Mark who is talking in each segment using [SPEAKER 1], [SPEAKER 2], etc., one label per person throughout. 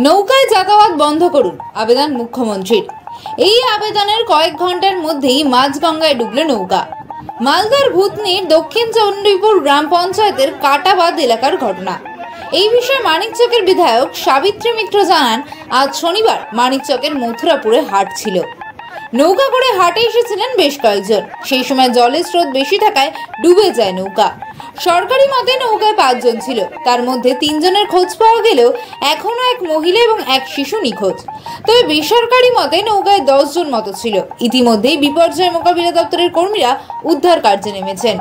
[SPEAKER 1] নৌকায় যাতায়াত বন্ধ করুন আবেদন মুখ্যমন্ত্রীর। এই আবেদনের কয়েক ঘন্টার মধ্যেই মাঝগঙ্গায় ডুবল নৌকা। মালদার ভূতনির দক্ষিণ চণ্ডীপুর গ্রাম পঞ্চায়েতের কাটাবাদ এলাকার ঘটনা। এই বিষয়ে মানিকচকের বিধায়ক সাবিত্রী মিত্র জানান, আজ শনিবার মানিকচকের মথুরাপুরে হাট ছিল। নৌকা করে হাটে এসেছিলেন বেশ কয়েকজন। সেই সময় জলের স্রোত বেশি থাকায় ডুবে যায় নৌকা। সরকারি মতে নৌকায় 5 জন ছিল, তার মধ্যে 3 জনের খোঁজ পাওয়া গেলেও এখনো এক মহিলা এবং এক শিশু নিখোঁজ। তবে বেসরকারি মতে নৌকায় 10 জন মতো ছিল। ইতিমধ্যেই বিপর্যয় মোকাবিলা দপ্তরের কর্মীরা উদ্ধার কার্যে নেমেছেন।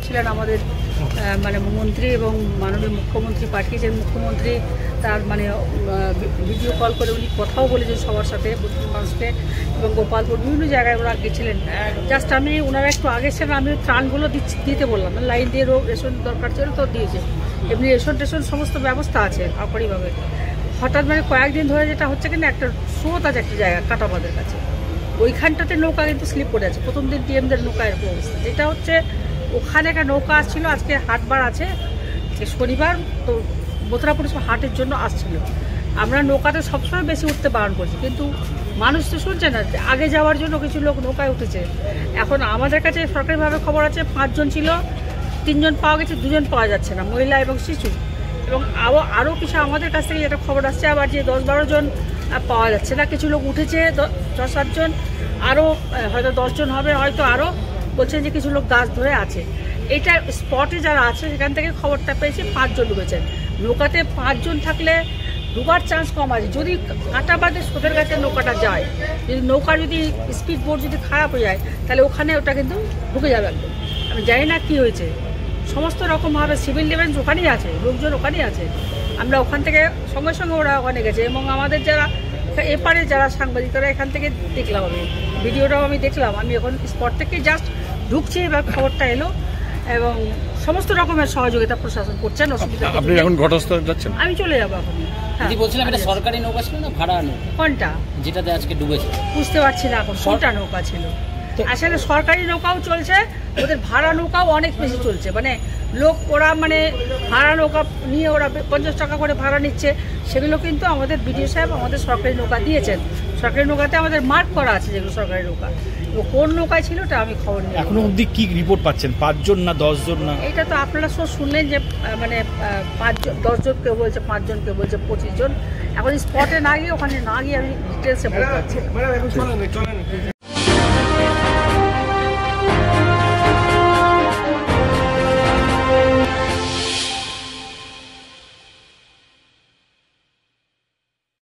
[SPEAKER 2] ছিলেন আমাদের মন্ত্রী এবং মাননীয় মুখ্যমন্ত্রী পাঠিয়েছেন। মুখ্যমন্ত্রী তার ভিডিও কল করে উনি কথাও বলেছেন সবার সাথে, মানুষকে, এবং গোপালপুর বিভিন্ন জায়গায় ওরা গেছিলেন। জাস্ট আমি ওনারা একটু আগে ছিলেন, আমি ত্রাণগুলো দিতে বললাম, লাইন দিয়ে রেশন দরকার ছিল তো দিয়েছে। এমনি রেশন টেশন সমস্ত ব্যবস্থা আছে সরকারিভাবে। হঠাৎ কয়েকদিন ধরে যেটা হচ্ছে কিনা, একটা স্রোত আছে একটা জায়গা কাটাবাদের কাছে, ওইখানটাতে নৌকা কিন্তু স্লিপ করে আছে। প্রথম দিন টিএমদের নৌকা এরকম অবস্থা, যেটা হচ্ছে ওখানে একটা নৌকা আসছিল। আজকে হাটবার আছে, শনিবার, তো মথুরাপুর হাটের জন্য আসছিল। আমরা নৌকাতে সবসময় বেশি উঠতে বারণ করছি, কিন্তু মানুষ তো শুনছে না। আগে যাওয়ার জন্য কিছু লোক নৌকায় উঠেছে। এখন আমাদের কাছে সরকারিভাবে খবর আছে 5 জন ছিল, 3 জন পাওয়া গেছে, 2 জন পাওয়া যাচ্ছে না, মহিলা এবং শিশু। এবং আরও কিছু আমাদের কাছ থেকে যেটা খবর আসছে, আবার যে 10-12 জন পাওয়া যাচ্ছে না। কিছু লোক উঠেছে, 6-7 জন, আরও হয়তো 10 জন হবে, হয়তো আরও বলছেন যে কিছু লোক গাছ ধরে আছে। এইটা স্পটে যারা আছে সেখান থেকে খবরটা পেয়েছি 5 জন ডুবেছেন। নৌকাতে 5 জন থাকলে ডুবার চান্স কম আছে। যদি কাটাবাদের স্রোতের কাছে নৌকাটা যায়, যদি নৌকা যদি স্পিড বোট যদি খারাপ হয়ে যায়, তাহলে ওখানে ওটা কিন্তু ঢুকে যাবে একদম। আমি জানি না কী হয়েছে, সমস্ত রকমভাবে সিভিল ডিফেন্স ওখানেই আছে, লোকজন ওখানেই আছে। আমরা ওখান থেকে সঙ্গে সঙ্গে ওরা ওখানে গেছে, এবং আমাদের যারা এপারে যারা সাংবাদিক তারা এখান থেকে দেখলাম, আমি ভিডিওটাও আমি দেখলাম। আমি এখন স্পট থেকে জাস্ট ঢুকছি, এবার খবরটা এলো, এবং সমস্ত রকমের সহযোগিতা প্রশাসন করছেন। অসুবিধা
[SPEAKER 3] আপনি এখন ঘটনাস্থলে যাচ্ছেন?
[SPEAKER 2] আমি চলে যাবো এখন।
[SPEAKER 4] দিদি বলছিলাম, এটা সরকারি নৌকা ছিল না ভাড়া নৌকা?
[SPEAKER 2] কোনটা
[SPEAKER 4] যেটাতে আজকে ডুবেছে
[SPEAKER 2] বুঝতে পারছি না এখন কোনটা নৌকা ছিল। আসলে সরকারি নৌকাও চলছে, ওদের ভাড়া নৌকাও অনেক বেশি চলছে। লোক ওরা ভাড়া নৌকা নিয়ে ওরা 50 টাকা করে ভাড়া নিচ্ছে। সেগুলো কিন্তু আমাদের বিডিও সাহেব আমাদের সরকারি নৌকা দিয়েছেন। সরকারি নৌকাতে আমাদের মার্ক করা আছে যেগুলো সরকারি নৌকা। কোন নৌকায় ছিল ওটা আমি খবর নিই।
[SPEAKER 3] এখনো অবধি কি রিপোর্ট পাচ্ছেন? 5 জন না 10 জন? না,
[SPEAKER 2] এটা তো আপনারা সব শুনলেন যে 5 জন, 10 জন কেউ বলছে, 5 জন কেউ বলছে, 25 জন। এখন স্পটে না গিয়ে, ওখানে না গিয়ে আমি ডিটেলসে বলতে পারছি।